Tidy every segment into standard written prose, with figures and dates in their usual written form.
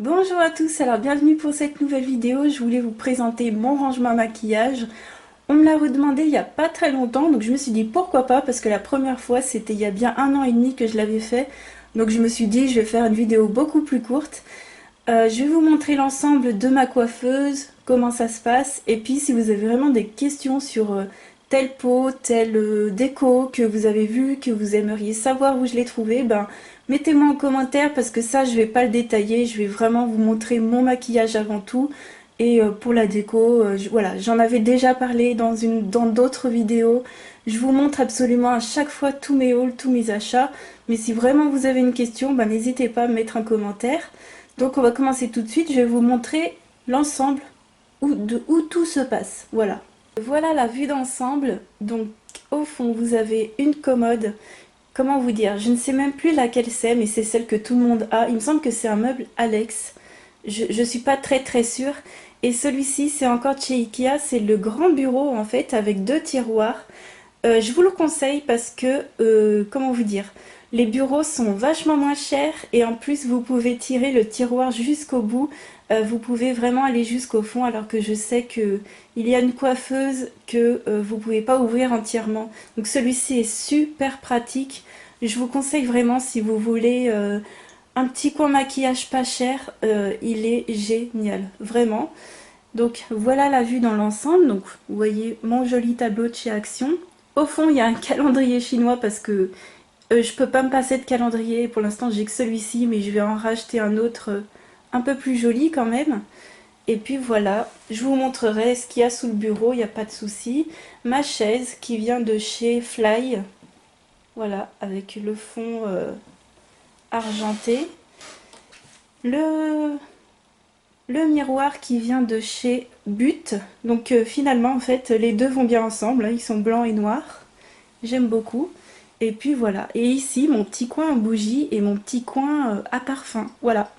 Bonjour à tous, alors bienvenue pour cette nouvelle vidéo. Je voulais vous présenter mon rangement maquillage. On me l'a redemandé il n'y a pas très longtemps, donc je me suis dit pourquoi pas, parce que la première fois c'était il y a bien 1 an et demi que je l'avais fait. Donc je me suis dit je vais faire une vidéo beaucoup plus courte. Je vais vous montrer l'ensemble de ma coiffeuse, comment ça se passe, et puis si vous avez vraiment des questions sur telle peau, telle déco que vous avez vu, que vous aimeriez savoir où je l'ai trouvé, ben mettez-moi en commentaire parce que ça je vais pas le détailler, je vais vraiment vous montrer mon maquillage avant tout. Et pour la déco, voilà, j'en avais déjà parlé dans d'autres vidéos. Je vous montre absolument à chaque fois tous mes hauls, tous mes achats. Mais si vraiment vous avez une question, ben, n'hésitez pas à me mettre un commentaire. Donc on va commencer tout de suite, je vais vous montrer l'ensemble où tout se passe. Voilà. Voilà la vue d'ensemble. Donc au fond vous avez une commode. Comment vous dire? Je ne sais même plus laquelle c'est, mais c'est celle que tout le monde a. Il me semble que c'est un meuble Alex. Je suis pas très sûre. Et celui-ci c'est encore de chez Ikea. C'est le grand bureau en fait avec deux tiroirs. Je vous le conseille parce que, comment vous dire, les bureaux sont vachement moins chers et en plus vous pouvez tirer le tiroir jusqu'au bout. Vous pouvez vraiment aller jusqu'au fond alors que je sais que il y a une coiffeuse que vous pouvez pas ouvrir entièrement. Donc celui-ci est super pratique. Je vous conseille vraiment si vous voulez un petit coin maquillage pas cher, il est génial, vraiment. Donc voilà la vue dans l'ensemble. Donc vous voyez mon joli tableau de chez Action. Au fond il y a un calendrier chinois parce que je peux pas me passer de calendrier. Pour l'instant j'ai que celui-ci mais je vais en racheter un autre un peu plus joli quand même. Et puis voilà, je vous montrerai ce qu'il y a sous le bureau, il n'y a pas de souci. Ma chaise qui vient de chez Fly. Voilà, avec le fond argenté. Le le miroir qui vient de chez But. Donc finalement en fait les deux vont bien ensemble, hein, ils sont blancs et noirs. J'aime beaucoup. Et puis voilà. Et ici mon petit coin en bougie et mon petit coin à parfum. Voilà.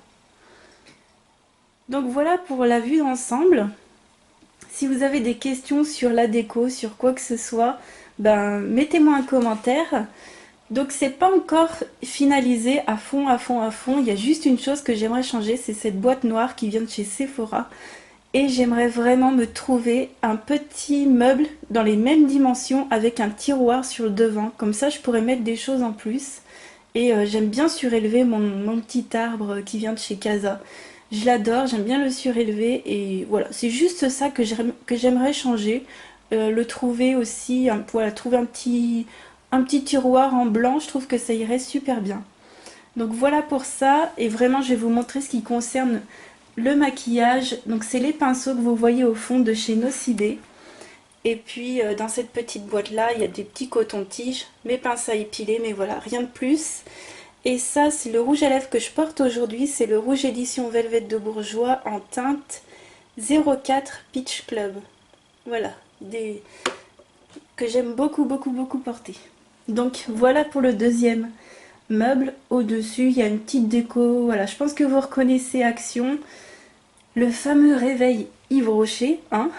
Donc voilà pour la vue d'ensemble. Si vous avez des questions sur la déco, sur quoi que ce soit, ben mettez-moi un commentaire. Donc c'est pas encore finalisé à fond, à fond, à fond. Il y a juste une chose que j'aimerais changer, c'est cette boîte noire qui vient de chez Sephora. Et j'aimerais vraiment me trouver un petit meuble dans les mêmes dimensions avec un tiroir sur le devant. Comme ça, je pourrais mettre des choses en plus. Et j'aime bien surélever mon petit arbre qui vient de chez Casa. Je l'adore, j'aime bien le surélever. Et voilà, c'est juste ça que j'aimerais changer. Le trouver aussi, voilà, trouver un petit tiroir en blanc, je trouve que ça irait super bien. Donc voilà pour ça. Et vraiment, je vais vous montrer ce qui concerne le maquillage. Donc c'est les pinceaux que vous voyez au fond de chez Nocibé. Et puis dans cette petite boîte là il y a des petits cotons-tiges, mes pinces à épiler, mais voilà, rien de plus. Et ça c'est le rouge à lèvres que je porte aujourd'hui, c'est le rouge édition Velvet de Bourjois en teinte 04 Peach Club. Voilà, que j'aime beaucoup porter. Donc voilà pour le deuxième meuble. Au-dessus il y a une petite déco, voilà, je pense que vous reconnaissez Action. Le fameux réveil Yves Rocher, hein.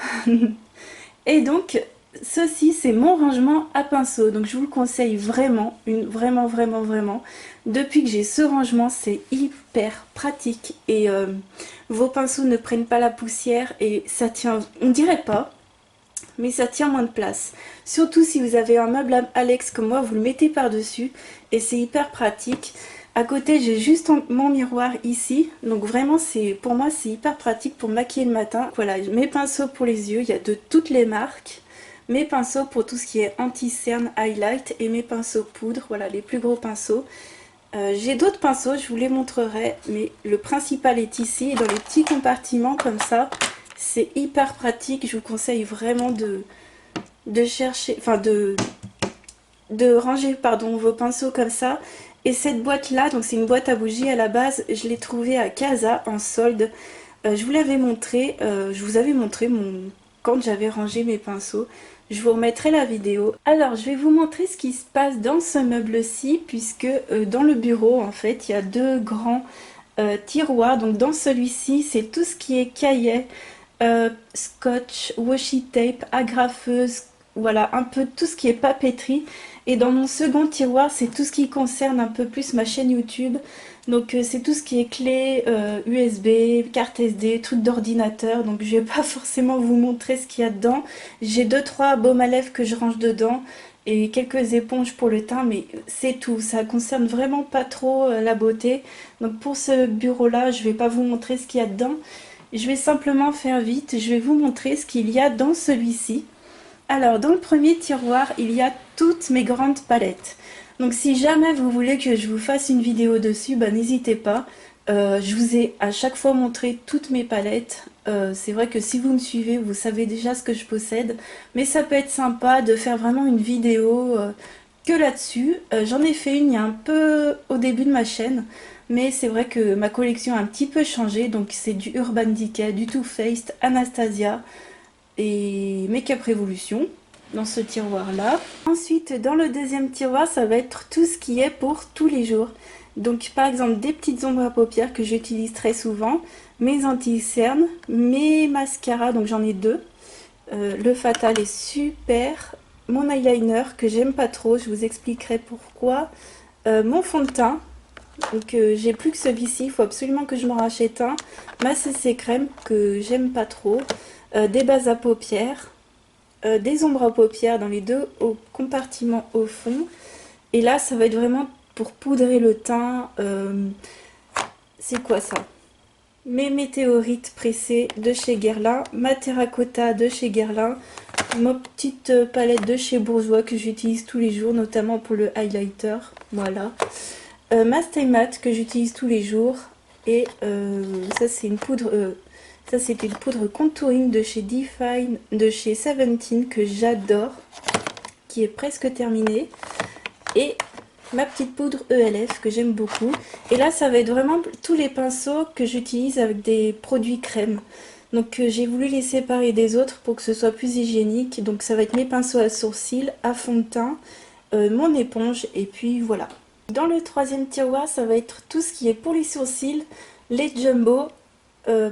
Et donc, ceci, c'est mon rangement à pinceau. Donc, je vous le conseille vraiment, vraiment. Depuis que j'ai ce rangement, c'est hyper pratique. Et vos pinceaux ne prennent pas la poussière et ça tient, on dirait pas, mais ça tient moins de place. Surtout si vous avez un meuble Alex comme moi, vous le mettez par-dessus et c'est hyper pratique. À côté, j'ai juste mon miroir ici, donc vraiment pour moi c'est hyper pratique pour maquiller le matin. Voilà, mes pinceaux pour les yeux, il y a de toutes les marques. Mes pinceaux pour tout ce qui est anti-cerne, highlight et mes pinceaux poudre, voilà les plus gros pinceaux. J'ai d'autres pinceaux, je vous les montrerai, mais le principal est ici, dans les petits compartiments comme ça. C'est hyper pratique, je vous conseille vraiment de chercher, enfin de ranger pardon, vos pinceaux comme ça. Et cette boîte là, donc c'est une boîte à bougies à la base, je l'ai trouvée à Casa en solde. Je vous l'avais montré, je vous avais montré quand j'avais rangé mes pinceaux. Je vous remettrai la vidéo. Alors je vais vous montrer ce qui se passe dans ce meuble-ci, puisque dans le bureau en fait il y a deux grands tiroirs. Donc dans celui-ci c'est tout ce qui est cahier, scotch, washi tape, agrafeuse, voilà un peu tout ce qui est papeterie. Et dans mon second tiroir, c'est tout ce qui concerne un peu plus ma chaîne YouTube. Donc c'est tout ce qui est clé USB, carte SD, truc d'ordinateur. Donc je vais pas forcément vous montrer ce qu'il y a dedans. J'ai deux trois baumes à lèvres que je range dedans et quelques éponges pour le teint, mais c'est tout. Ça concerne vraiment pas trop la beauté. Donc pour ce bureau-là, je vais pas vous montrer ce qu'il y a dedans. Je vais simplement faire vite. Je vais vous montrer ce qu'il y a dans celui-ci. Alors, dans le premier tiroir, il y a toutes mes grandes palettes. Donc, si jamais vous voulez que je vous fasse une vidéo dessus, bah, n'hésitez pas. Je vous ai à chaque fois montré toutes mes palettes. C'est vrai que si vous me suivez, vous savez déjà ce que je possède. Mais ça peut être sympa de faire vraiment une vidéo que là-dessus. J'en ai fait une il y a un peu au début de ma chaîne. Mais c'est vrai que ma collection a un petit peu changé. Donc, c'est du Urban Decay, du Too Faced, Anastasia et Make-up Revolution dans ce tiroir là. Ensuite dans le deuxième tiroir ça va être tout ce qui est pour tous les jours. Donc par exemple des petites ombres à paupières que j'utilise très souvent, mes anti-cernes, mes mascaras, donc j'en ai deux. Le Fatal est super, mon eyeliner que j'aime pas trop, je vous expliquerai pourquoi. Mon fond de teint, donc j'ai plus que celui-ci, il faut absolument que je m'en rachète un. Ma CC crème que j'aime pas trop. Des bases à paupières, des ombres à paupières dans les deux compartiments au fond. Et là, ça va être vraiment pour poudrer le teint. C'est quoi ça? Mes météorites pressées de chez Guerlain, ma terracotta de chez Guerlain, ma petite palette de chez Bourjois que j'utilise tous les jours, notamment pour le highlighter. Voilà. Ma Stay Matte que j'utilise tous les jours. Et ça, c'est une poudre... ça, c'était une poudre contouring de chez Define, de chez Seventeen que j'adore, qui est presque terminée. Et ma petite poudre ELF que j'aime beaucoup. Et là, ça va être vraiment tous les pinceaux que j'utilise avec des produits crème. Donc, j'ai voulu les séparer des autres pour que ce soit plus hygiénique. Donc, ça va être mes pinceaux à sourcils, à fond de teint, mon éponge, et puis voilà. Dans le troisième tiroir, ça va être tout ce qui est pour les sourcils, les jumbo,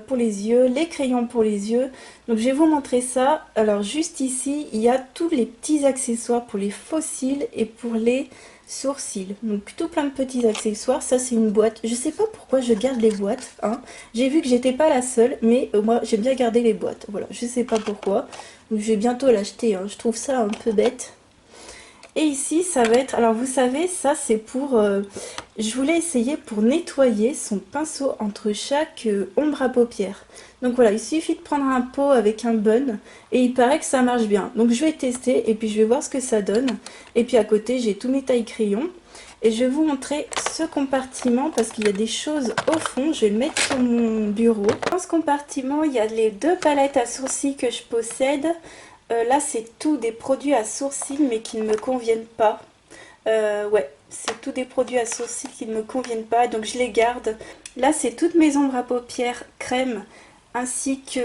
pour les yeux, les crayons pour les yeux. Donc je vais vous montrer ça. Alors juste ici, il y a tous les petits accessoires pour les faux cils et pour les sourcils. Donc tout plein de petits accessoires. Ça c'est une boîte. Je sais pas pourquoi je garde les boîtes, hein. J'ai vu que j'étais pas la seule, mais moi j'aime bien garder les boîtes. Voilà, je sais pas pourquoi. Donc je vais bientôt l'acheter, hein. Je trouve ça un peu bête. Et ici, ça va être... Alors, vous savez, ça, c'est pour... je voulais essayer pour nettoyer son pinceau entre chaque ombre à paupières. Donc voilà, il suffit de prendre un pot avec un bun et il paraît que ça marche bien. Donc je vais tester et puis je vais voir ce que ça donne. Et puis à côté, j'ai tous mes tailles crayons. Et je vais vous montrer ce compartiment parce qu'il y a des choses au fond. Je vais le mettre sur mon bureau. Dans ce compartiment, il y a les deux palettes à sourcils que je possède. Là, c'est tout des produits à sourcils, mais qui ne me conviennent pas. Ouais, c'est tout des produits à sourcils qui ne me conviennent pas, donc je les garde. Là, c'est toutes mes ombres à paupières crème, ainsi que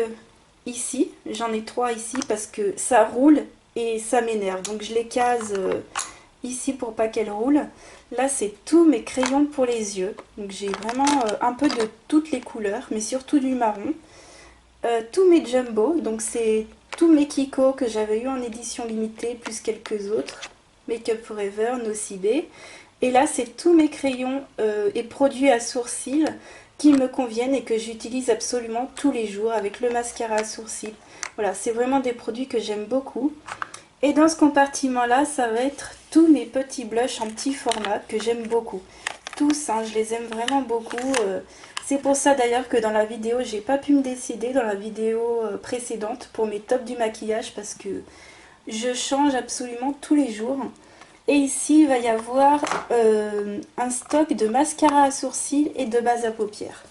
ici. J'en ai trois ici parce que ça roule et ça m'énerve. Donc, je les case ici pour pas qu'elles roulent. Là, c'est tous mes crayons pour les yeux. Donc, j'ai vraiment un peu de toutes les couleurs, mais surtout du marron. Tous mes jumbo, donc c'est tous mes Kiko que j'avais eu en édition limitée, plus quelques autres. Make Up Forever, Nocibé. Et là, c'est tous mes crayons et produits à sourcils qui me conviennent et que j'utilise absolument tous les jours avec le mascara à sourcils. Voilà, c'est vraiment des produits que j'aime beaucoup. Et dans ce compartiment-là, ça va être tous mes petits blushs en petit format que j'aime beaucoup. Tous, hein, je les aime vraiment beaucoup. C'est pour ça d'ailleurs que dans la vidéo, j'ai pas pu me décider dans la vidéo précédente pour mes tops du maquillage parce que je change absolument tous les jours. Et ici, il va y avoir un stock de mascara à sourcils et de base à paupières.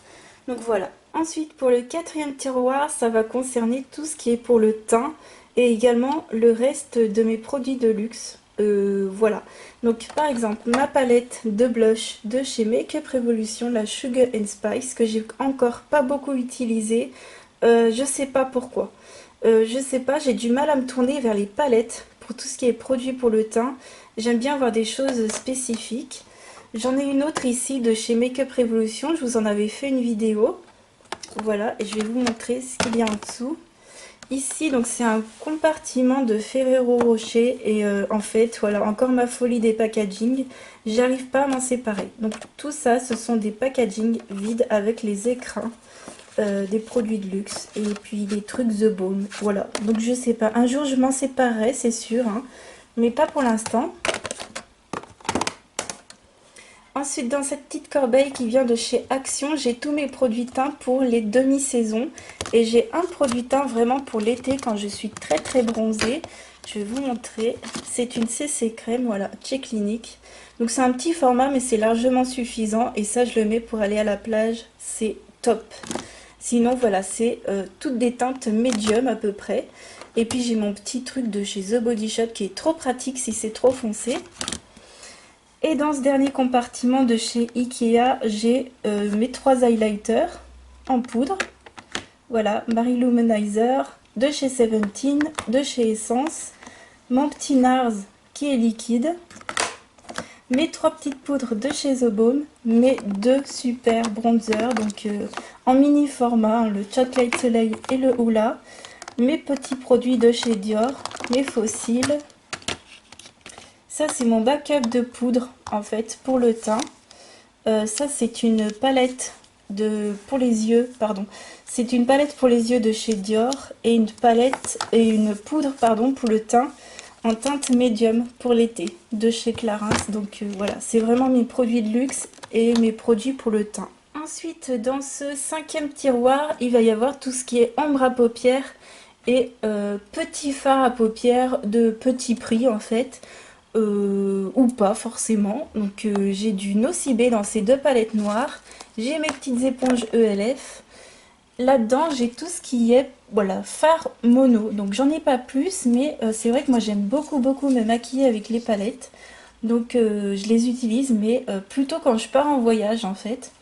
Donc voilà. Ensuite, pour le quatrième tiroir, ça va concerner tout ce qui est pour le teint et également le reste de mes produits de luxe. Voilà. Donc par exemple, ma palette de blush de chez Make Up Revolution, la Sugar and Spice, que j'ai encore pas beaucoup utilisée. Je sais pas pourquoi. Je sais pas, j'ai du mal à me tourner vers les palettes pour tout ce qui est produit pour le teint. J'aime bien avoir des choses spécifiques. J'en ai une autre ici de chez Make Up Revolution, je vous en avais fait une vidéo. Voilà, et je vais vous montrer ce qu'il y a en dessous. Ici, donc c'est un compartiment de Ferrero Rocher et en fait, voilà, encore ma folie des packaging, j'arrive pas à m'en séparer. Donc tout ça, ce sont des packaging vides avec les écrins, des produits de luxe et puis des trucs The Baume, voilà. Donc je sais pas, un jour je m'en séparerai, c'est sûr, hein, mais pas pour l'instant. Ensuite, dans cette petite corbeille qui vient de chez Action, j'ai tous mes produits teints pour les demi-saisons. Et j'ai un produit teint vraiment pour l'été quand je suis très très bronzée. Je vais vous montrer. C'est une CC crème, voilà, chez Clinique. Donc c'est un petit format mais c'est largement suffisant. Et ça je le mets pour aller à la plage, c'est top. Sinon voilà, c'est toutes des teintes médium à peu près. Et puis j'ai mon petit truc de chez The Body Shop qui est trop pratique si c'est trop foncé. Et dans ce dernier compartiment de chez Ikea, j'ai mes 3 highlighters en poudre. Voilà, Marie Luminizer de chez Seventeen, de chez Essence, mon petit NARS qui est liquide, mes 3 petites poudres de chez The Baume, mes 2 super bronzers, donc en mini format, hein, le Chocolate Soleil et le Hoola, mes petits produits de chez Dior, mes fossiles. Ça c'est mon backup de poudre en fait pour le teint. Ça c'est une palette pour les yeux, pardon. C'est une palette pour les yeux de chez Dior et une palette et une poudre pardon pour le teint en teinte médium pour l'été de chez Clarins. Donc voilà, c'est vraiment mes produits de luxe et mes produits pour le teint. Ensuite, dans ce 5e tiroir, il va y avoir tout ce qui est ombre à paupières et petits fards à paupières de petit prix en fait. Ou pas forcément. Donc j'ai du Nocibé dans ces 2 palettes noires. J'ai mes petites éponges ELF. Là-dedans, j'ai tout ce qui est, voilà, fard mono. Donc j'en ai pas plus, mais c'est vrai que moi j'aime beaucoup me maquiller avec les palettes. Donc je les utilise, mais plutôt quand je pars en voyage en fait.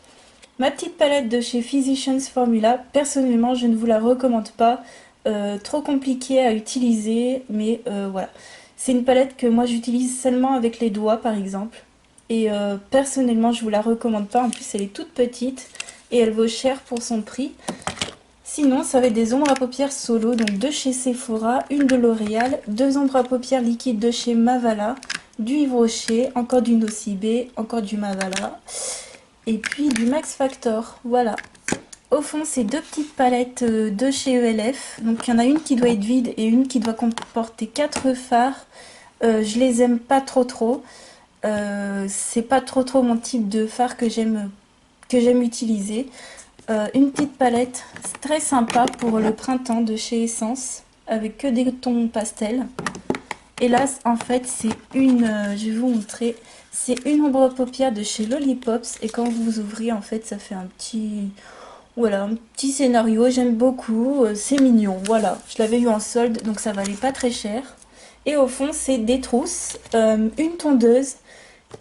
Ma petite palette de chez Physicians Formula, personnellement je ne vous la recommande pas. Trop compliquée à utiliser, mais voilà. C'est une palette que moi j'utilise seulement avec les doigts par exemple. Et personnellement je vous la recommande pas, en plus elle est toute petite et elle vaut cher pour son prix. Sinon ça va être des ombres à paupières solo, donc de chez Sephora, une de L'Oréal, 2 ombres à paupières liquides de chez Mavala, du Yves Rocher, encore du Nocibé, encore du Mavala, et puis du Max Factor, voilà. Au fond, c'est 2 petites palettes de chez ELF. Donc il y en a une qui doit être vide et une qui doit comporter 4 fards. Je les aime pas trop. C'est pas trop mon type de fard que j'aime utiliser. Une petite palette très sympa pour le printemps de chez Essence avec que des tons pastels. Et là, en fait, c'est une, je vais vous montrer, c'est une ombre à paupières de chez Lollipops. Et quand vous ouvrez, en fait, ça fait un petit... Voilà, un petit scénario, j'aime beaucoup, c'est mignon, voilà. Je l'avais eu en solde, donc ça valait pas très cher. Et au fond, c'est des trousses, une tondeuse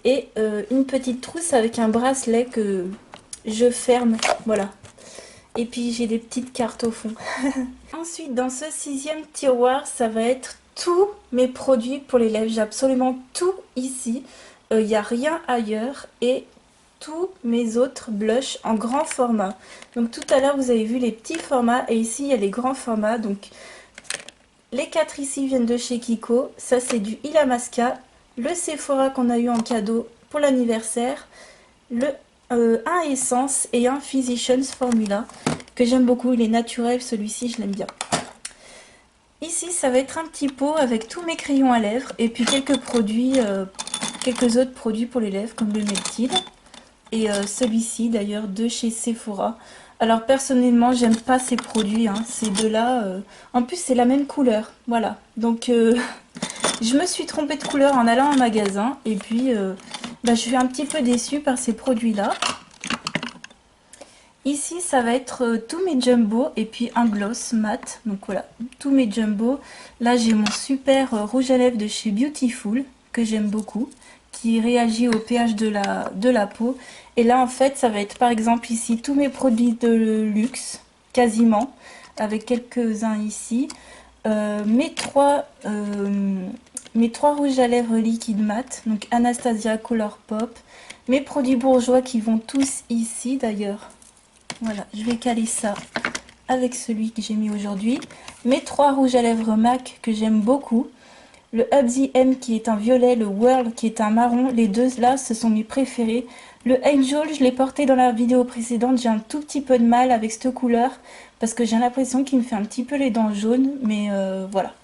et une petite trousse avec un bracelet que je ferme, voilà. Et puis j'ai des petites cartes au fond. Ensuite, dans ce 6e tiroir, ça va être tous mes produits pour les lèvres. J'ai absolument tout ici, il n'y a rien ailleurs et tous mes autres blushs en grand format. Donc tout à l'heure vous avez vu les petits formats et ici il y a les grands formats. Donc les 4 ici viennent de chez Kiko. Ça c'est du Illamasqua, le Sephora qu'on a eu en cadeau pour l'anniversaire, le un Essence et un Physicians Formula que j'aime beaucoup. Il est naturel, celui-ci je l'aime bien. Ici ça va être un petit pot avec tous mes crayons à lèvres et puis quelques produits, quelques autres produits pour les lèvres comme le Melted. Et celui-ci d'ailleurs de chez Sephora. Alors personnellement j'aime pas ces produits, hein, ces deux-là. En plus c'est la même couleur, voilà. Donc je me suis trompée de couleur en allant en magasin. Et puis je suis un petit peu déçue par ces produits-là. Ici ça va être tous mes jumbo et puis un gloss mat. Donc voilà, tous mes jumbo. Là j'ai mon super rouge à lèvres de chez Beautiful que j'aime beaucoup, qui réagit au pH de la peau. Et là en fait ça va être par exemple ici tous mes produits de luxe, quasiment, avec quelques-uns ici. Mes trois rouges à lèvres liquide mat, donc Anastasia Color Pop. Mes produits bourgeois qui vont tous ici d'ailleurs. Voilà, je vais caler ça avec celui que j'ai mis aujourd'hui. Mes 3 rouges à lèvres MAC que j'aime beaucoup. Le Hubsy M qui est un violet, le Whirl qui est un marron. Les deux là, ce sont mes préférés. Le Angel, je l'ai porté dans la vidéo précédente. J'ai un tout petit peu de mal avec cette couleur parce que j'ai l'impression qu'il me fait un petit peu les dents jaunes. Mais voilà.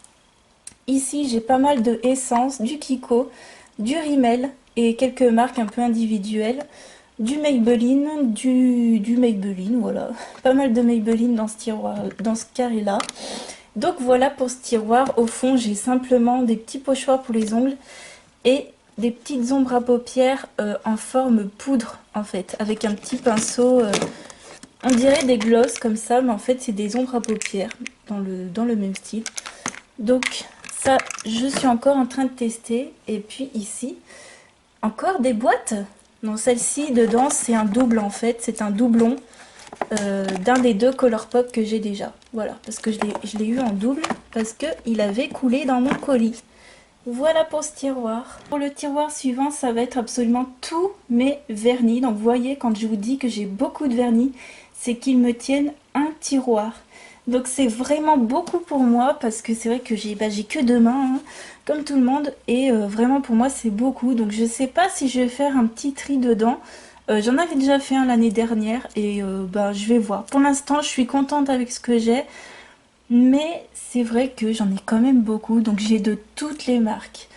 Ici, j'ai pas mal de Essence, du Kiko, du Rimmel et quelques marques un peu individuelles. Du Maybelline, du Maybelline, voilà. Pas mal de Maybelline dans ce tiroir, dans ce carré-là. Donc voilà pour ce tiroir. Au fond, j'ai simplement des petits pochoirs pour les ongles et des petites ombres à paupières en forme poudre, en fait, avec un petit pinceau. On dirait des glosses comme ça, mais en fait, c'est des ombres à paupières dans le même style. Donc ça, je suis encore en train de tester. Et puis ici, encore des boîtes. Non, celle-ci, dedans, c'est un double en fait. C'est un doublon d'un des 2 Colourpop que j'ai déjà. Voilà, parce que je l'ai eu en double, parce qu'il avait coulé dans mon colis. Voilà pour ce tiroir. Pour le tiroir suivant, ça va être absolument tous mes vernis. Donc vous voyez, quand je vous dis que j'ai beaucoup de vernis, c'est qu'ils me tiennent un tiroir. Donc c'est vraiment beaucoup pour moi parce que c'est vrai que j'ai que 2 mains, hein, comme tout le monde. Et vraiment pour moi c'est beaucoup. Donc je sais pas si je vais faire un petit tri dedans. J'en avais déjà fait un l'année dernière et je vais voir. Pour l'instant je suis contente avec ce que j'ai. Mais c'est vrai que j'en ai quand même beaucoup. Donc j'ai de toutes les marques.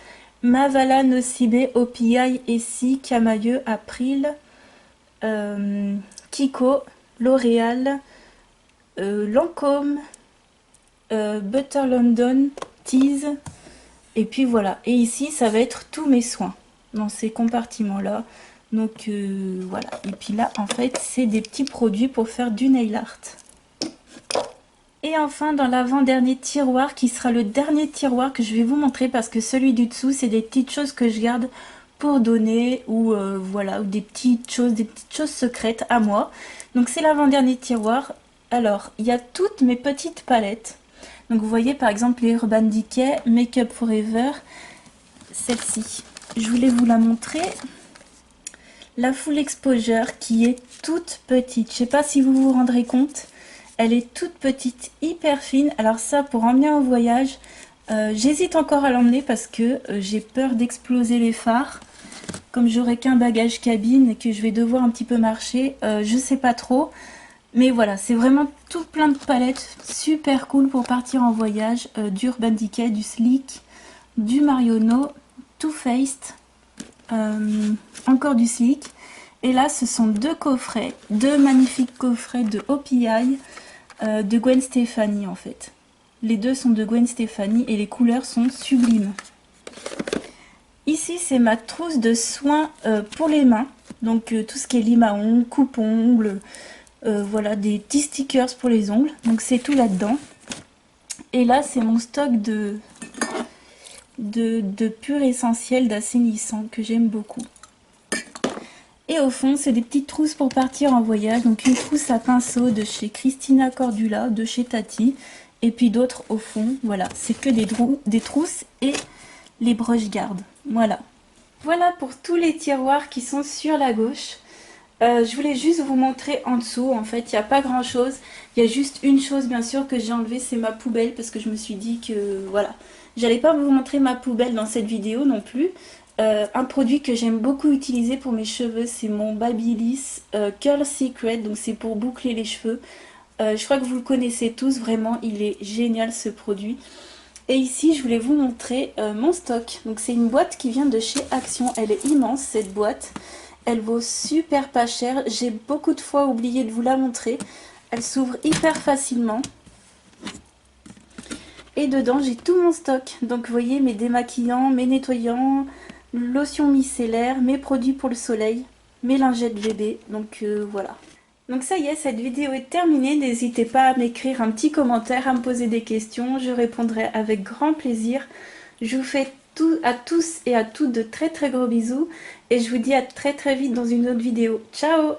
Mavala, Nocibé, OPI, Essie, Camailleux, April, Kiko, L'Oréal, Lancôme, Butter London, Tease, et puis voilà. Et ici, ça va être tous mes soins dans ces compartiments-là. Donc voilà. Et puis là, en fait, c'est des petits produits pour faire du nail art. Et enfin, dans l'avant-dernier tiroir, qui sera le dernier tiroir que je vais vous montrer, parce que celui du dessous, c'est des petites choses que je garde pour donner, ou voilà, ou des petites choses secrètes à moi. Donc c'est l'avant-dernier tiroir. Alors, il y a toutes mes petites palettes. Donc vous voyez par exemple les Urban Decay, Make Up Forever, celle-ci. Je voulais vous la montrer. La Full Exposure qui est toute petite. Je sais pas si vous vous rendrez compte. Elle est toute petite, hyper fine. Alors ça, pour emmener en voyage, j'hésite encore à l'emmener parce que j'ai peur d'exploser les fards. Comme j'aurai qu'un bagage cabine et que je vais devoir un petit peu marcher, je sais pas trop. Mais voilà, c'est vraiment tout plein de palettes super cool pour partir en voyage. Du Urban Decay, du Sleek, du Marionneau, Too Faced, encore du Sleek. Et là, ce sont 2 coffrets, 2 magnifiques coffrets de OPI, de Gwen Stefani en fait. Les 2 sont de Gwen Stefani et les couleurs sont sublimes. Ici, c'est ma trousse de soins pour les mains. Donc tout ce qui est lime à ongles, coupe-ongles, voilà, des petits stickers pour les ongles. Donc c'est tout là-dedans. Et là, c'est mon stock de pur essentiel d'assainissant que j'aime beaucoup. Et au fond, c'est des petites trousses pour partir en voyage. Donc une trousse à pinceau de chez Christina Cordula, de chez Tati. Et puis d'autres au fond, voilà. C'est que des trousses et les broches gardes. Voilà. Voilà pour tous les tiroirs qui sont sur la gauche. Je voulais juste vous montrer en dessous. En fait, il n'y a pas grand chose. Il y a juste une chose bien sûr que j'ai enlevée, c'est ma poubelle. Parce que je me suis dit que voilà, j'allais pas vous montrer ma poubelle dans cette vidéo non plus. Un produit que j'aime beaucoup utiliser pour mes cheveux, c'est mon Babyliss Curl Secret. Donc c'est pour boucler les cheveux. Je crois que vous le connaissez tous, vraiment il est génial ce produit. Et ici je voulais vous montrer mon stock. Donc c'est une boîte qui vient de chez Action. Elle est immense cette boîte. Elle vaut super pas cher. J'ai beaucoup de fois oublié de vous la montrer. Elle s'ouvre hyper facilement. Et dedans j'ai tout mon stock. Donc vous voyez mes démaquillants, mes nettoyants, lotions micellaires, mes produits pour le soleil, mes lingettes bébé. Donc voilà. Donc ça y est, cette vidéo est terminée. N'hésitez pas à m'écrire un petit commentaire, à me poser des questions. Je répondrai avec grand plaisir. Je vous fais à tous et à toutes de très très gros bisous. Et je vous dis à très très vite dans une autre vidéo. Ciao!